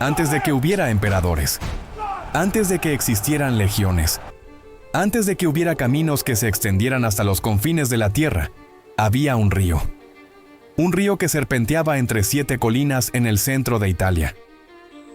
antes de que hubiera emperadores, antes de que existieran legiones, antes de que hubiera caminos que se extendieran hasta los confines de la tierra, había un río. Un río que serpenteaba entre 7 colinas en el centro de Italia.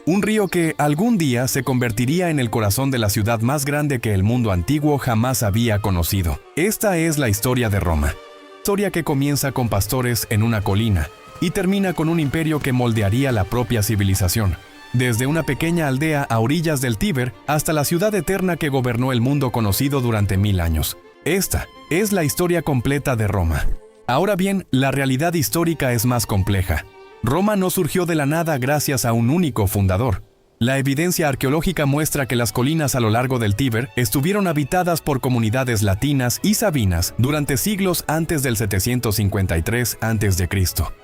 Un río que algún día se convertiría en el corazón de la ciudad más grande que el mundo antiguo jamás había conocido. Esta es la historia de Roma. Historia que comienza con pastores en una colina y termina con un imperio que moldearía la propia civilización. Desde una pequeña aldea a orillas del Tíber hasta la ciudad eterna que gobernó el mundo conocido durante 1000 años. Esta es la historia completa de Roma. Ahora bien, la realidad histórica es más compleja. Roma no surgió de la nada gracias a un único fundador. La evidencia arqueológica muestra que las colinas a lo largo del Tíber estuvieron habitadas por comunidades latinas y sabinas durante siglos antes del 753 a.C.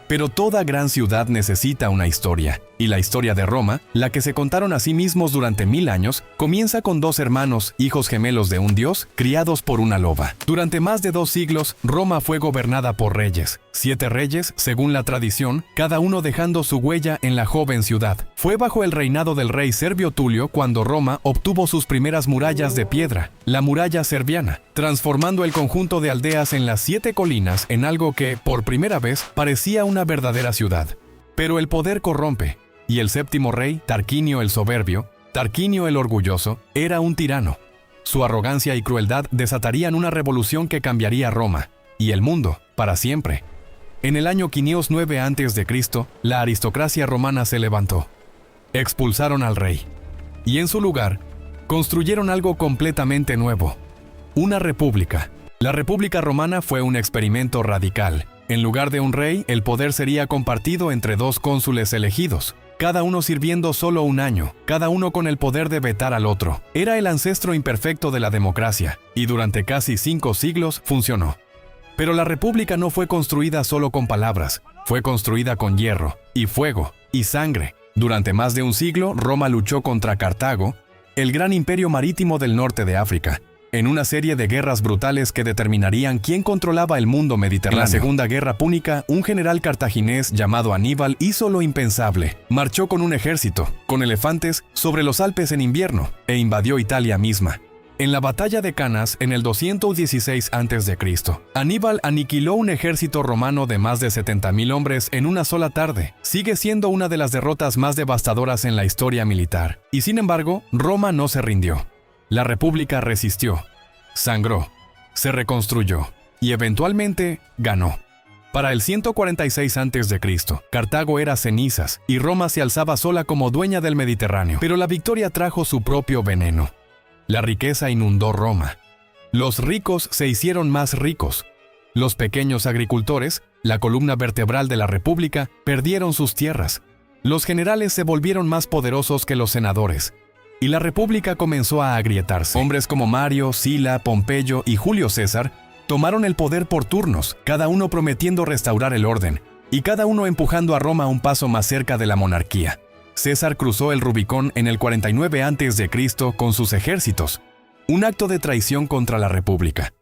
Pero toda gran ciudad necesita una historia, y la historia de Roma, la que se contaron a sí mismos durante 1000 años, comienza con 2 hermanos, hijos gemelos de un dios, criados por una loba. Durante más de 2 siglos, Roma fue gobernada por reyes. 7 reyes, según la tradición, cada uno dejando su huella en la joven ciudad. Fue bajo el reinado del rey Servio Tulio cuando Roma obtuvo sus primeras murallas de piedra, la muralla serviana, transformando el conjunto de aldeas en las 7 colinas en algo que, por primera vez, parecía una verdadera ciudad. Pero el poder corrompe, y el 7º rey, Tarquinio el soberbio, Tarquinio el orgulloso, era un tirano. Su arrogancia y crueldad desatarían una revolución que cambiaría Roma, y el mundo, para siempre. En el año 509 a.C., la aristocracia romana se levantó. Expulsaron al rey, y en su lugar, construyeron algo completamente nuevo, una república. La República Romana fue un experimento radical. En lugar de un rey, el poder sería compartido entre 2 cónsules elegidos, cada uno sirviendo solo un año, cada uno con el poder de vetar al otro. Era el ancestro imperfecto de la democracia, y durante casi 5 siglos funcionó. Pero la república no fue construida solo con palabras, fue construida con hierro, y fuego, y sangre. Durante más de un siglo, Roma luchó contra Cartago, el gran imperio marítimo del norte de África, en una serie de guerras brutales que determinarían quién controlaba el mundo mediterráneo. En la Segunda Guerra Púnica, un general cartaginés llamado Aníbal hizo lo impensable. Marchó con un ejército, con elefantes, sobre los Alpes en invierno, e invadió Italia misma. En la batalla de Canas, en el 216 a.C., Aníbal aniquiló un ejército romano de más de 70,000 hombres en una sola tarde. Sigue siendo una de las derrotas más devastadoras en la historia militar. Y sin embargo, Roma no se rindió. La república resistió, sangró, se reconstruyó y eventualmente ganó. Para el 146 a.C., Cartago era cenizas y Roma se alzaba sola como dueña del Mediterráneo. Pero la victoria trajo su propio veneno. La riqueza inundó Roma. Los ricos se hicieron más ricos. Los pequeños agricultores, la columna vertebral de la república, perdieron sus tierras. Los generales se volvieron más poderosos que los senadores. Y la república comenzó a agrietarse. Hombres como Mario, Sila, Pompeyo y Julio César tomaron el poder por turnos, cada uno prometiendo restaurar el orden, y cada uno empujando a Roma un paso más cerca de la monarquía. César cruzó el Rubicón en el 49 a.C. con sus ejércitos, un acto de traición contra la república.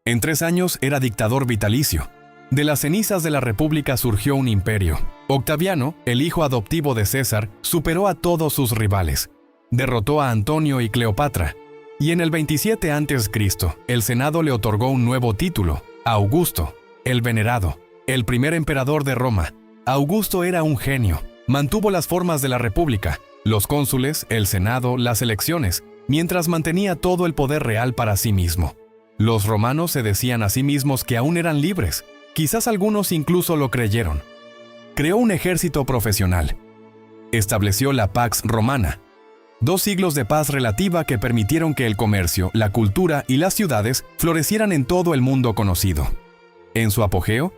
En 3 años era dictador vitalicio. De las cenizas de la república surgió un imperio. Octaviano, el hijo adoptivo de César, superó a todos sus rivales. Derrotó a Antonio y Cleopatra, y en el 27 a.C., el Senado le otorgó un nuevo título, Augusto, el Venerado, el primer emperador de Roma. Augusto era un genio, mantuvo las formas de la república, los cónsules, el Senado, las elecciones, mientras mantenía todo el poder real para sí mismo. Los romanos se decían a sí mismos que aún eran libres, quizás algunos incluso lo creyeron. Creó un ejército profesional. Estableció la Pax Romana, 2 siglos de paz relativa que permitieron que el comercio, la cultura y las ciudades florecieran en todo el mundo conocido. En su apogeo,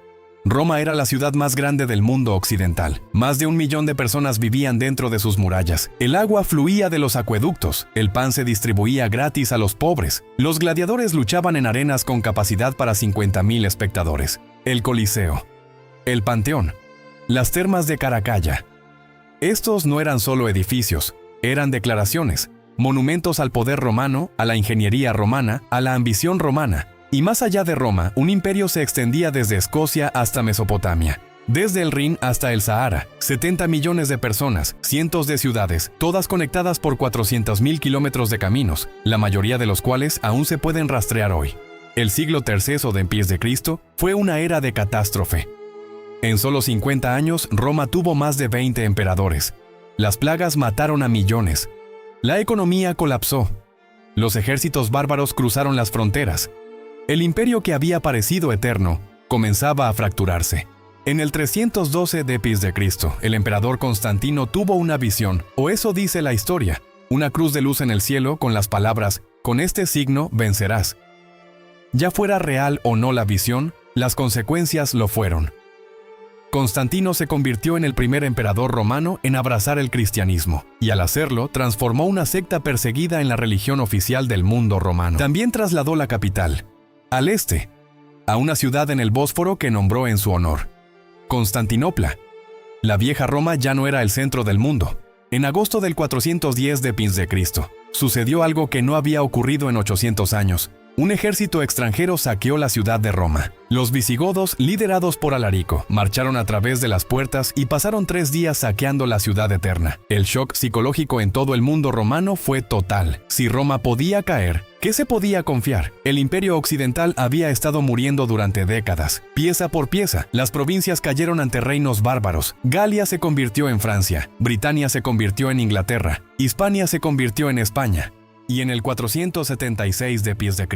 Roma era la ciudad más grande del mundo occidental. Más de 1 millón de personas vivían dentro de sus murallas. El agua fluía de los acueductos, el pan se distribuía gratis a los pobres. Los gladiadores luchaban en arenas con capacidad para 50,000 espectadores. El Coliseo, el Panteón, las termas de Caracalla. Estos no eran solo edificios, eran declaraciones, monumentos al poder romano, a la ingeniería romana, a la ambición romana. Y más allá de Roma, un imperio se extendía desde Escocia hasta Mesopotamia. Desde el Rin hasta el Sahara, 70 millones de personas, cientos de ciudades, todas conectadas por 400.000 kilómetros de caminos, la mayoría de los cuales aún se pueden rastrear hoy. El siglo III d.C. fue una era de catástrofe. En solo 50 años, Roma tuvo más de 20 emperadores. Las plagas mataron a millones. La economía colapsó. Los ejércitos bárbaros cruzaron las fronteras. El imperio que había parecido eterno comenzaba a fracturarse. En el 312 d.C., el emperador Constantino tuvo una visión, o eso dice la historia, una cruz de luz en el cielo con las palabras, «Con este signo vencerás». Ya fuera real o no la visión, las consecuencias lo fueron. Constantino se convirtió en el primer emperador romano en abrazar el cristianismo, y al hacerlo, transformó una secta perseguida en la religión oficial del mundo romano. También trasladó la capital, al este, a una ciudad en el Bósforo que nombró en su honor, Constantinopla. La vieja Roma ya no era el centro del mundo. En agosto del 410 d.C., sucedió algo que no había ocurrido en 800 años. Un ejército extranjero saqueó la ciudad de Roma. Los visigodos, liderados por Alarico, marcharon a través de las puertas y pasaron 3 días saqueando la ciudad eterna. El shock psicológico en todo el mundo romano fue total. Si Roma podía caer, ¿qué se podía confiar? El imperio occidental había estado muriendo durante décadas. Pieza por pieza, las provincias cayeron ante reinos bárbaros. Galia se convirtió en Francia, Britania se convirtió en Inglaterra, Hispania se convirtió en España. Y en el 476 d.C.,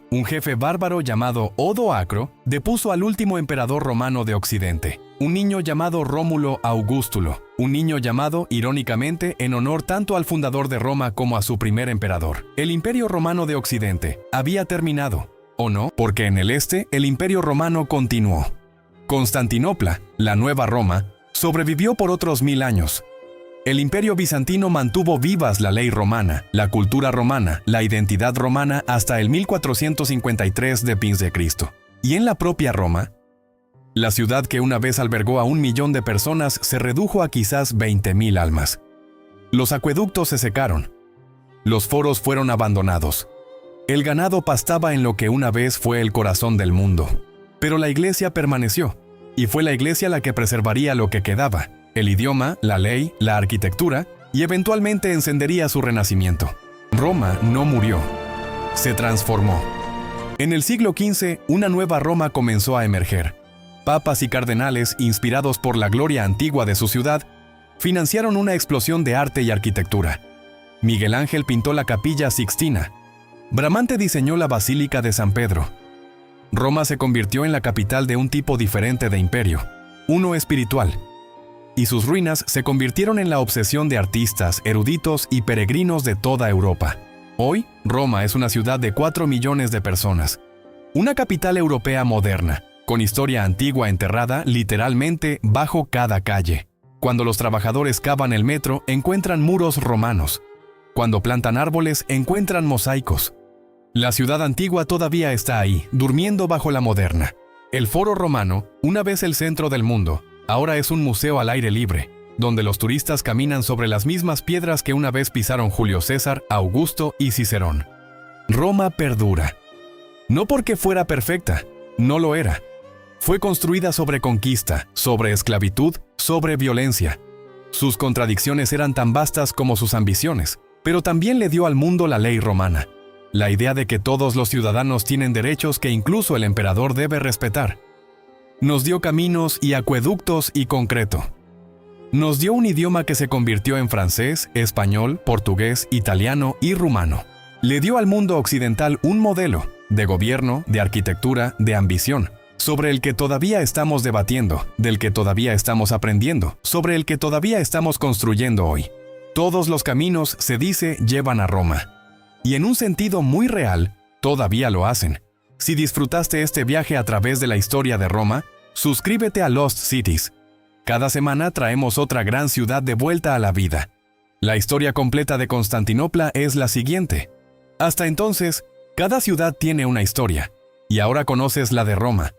un jefe bárbaro llamado Odoacro depuso al último emperador romano de Occidente, un niño llamado Rómulo Augustulo, un niño llamado, irónicamente, en honor tanto al fundador de Roma como a su primer emperador. El Imperio Romano de Occidente había terminado, ¿o no? Porque en el este, el Imperio Romano continuó. Constantinopla, la nueva Roma, sobrevivió por otros 1000 años. El Imperio Bizantino mantuvo vivas la ley romana, la cultura romana, la identidad romana hasta el 1453 d.C. Y en la propia Roma, la ciudad que una vez albergó a 1 millón de personas se redujo a quizás 20.000 almas. Los acueductos se secaron. Los foros fueron abandonados. El ganado pastaba en lo que una vez fue el corazón del mundo. Pero la iglesia permaneció, y fue la iglesia la que preservaría lo que quedaba. El idioma, la ley, la arquitectura, y eventualmente encendería su renacimiento. Roma no murió, se transformó. En el siglo XV, una nueva Roma comenzó a emerger. Papas y cardenales, inspirados por la gloria antigua de su ciudad, financiaron una explosión de arte y arquitectura. Miguel Ángel pintó la Capilla Sixtina. Bramante diseñó la Basílica de San Pedro. Roma se convirtió en la capital de un tipo diferente de imperio, uno espiritual. Y sus ruinas se convirtieron en la obsesión de artistas, eruditos y peregrinos de toda Europa. Hoy, Roma es una ciudad de 4 millones de personas. Una capital europea moderna, con historia antigua enterrada literalmente bajo cada calle. Cuando los trabajadores cavan el metro, encuentran muros romanos. Cuando plantan árboles, encuentran mosaicos. La ciudad antigua todavía está ahí, durmiendo bajo la moderna. El Foro Romano, una vez el centro del mundo, ahora es un museo al aire libre, donde los turistas caminan sobre las mismas piedras que una vez pisaron Julio César, Augusto y Cicerón. Roma perdura. No porque fuera perfecta, no lo era. Fue construida sobre conquista, sobre esclavitud, sobre violencia. Sus contradicciones eran tan vastas como sus ambiciones, pero también le dio al mundo la ley romana, la idea de que todos los ciudadanos tienen derechos que incluso el emperador debe respetar. Nos dio caminos y acueductos y concreto. Nos dio un idioma que se convirtió en francés, español, portugués, italiano y rumano. Le dio al mundo occidental un modelo de gobierno, de arquitectura, de ambición, sobre el que todavía estamos debatiendo, del que todavía estamos aprendiendo, sobre el que todavía estamos construyendo hoy. Todos los caminos, se dice, llevan a Roma. Y en un sentido muy real, todavía lo hacen. Si disfrutaste este viaje a través de la historia de Roma, suscríbete a Lost Cities. Cada semana traemos otra gran ciudad de vuelta a la vida. La historia completa de Constantinopla es la siguiente. Hasta entonces, cada ciudad tiene una historia, y ahora conoces la de Roma.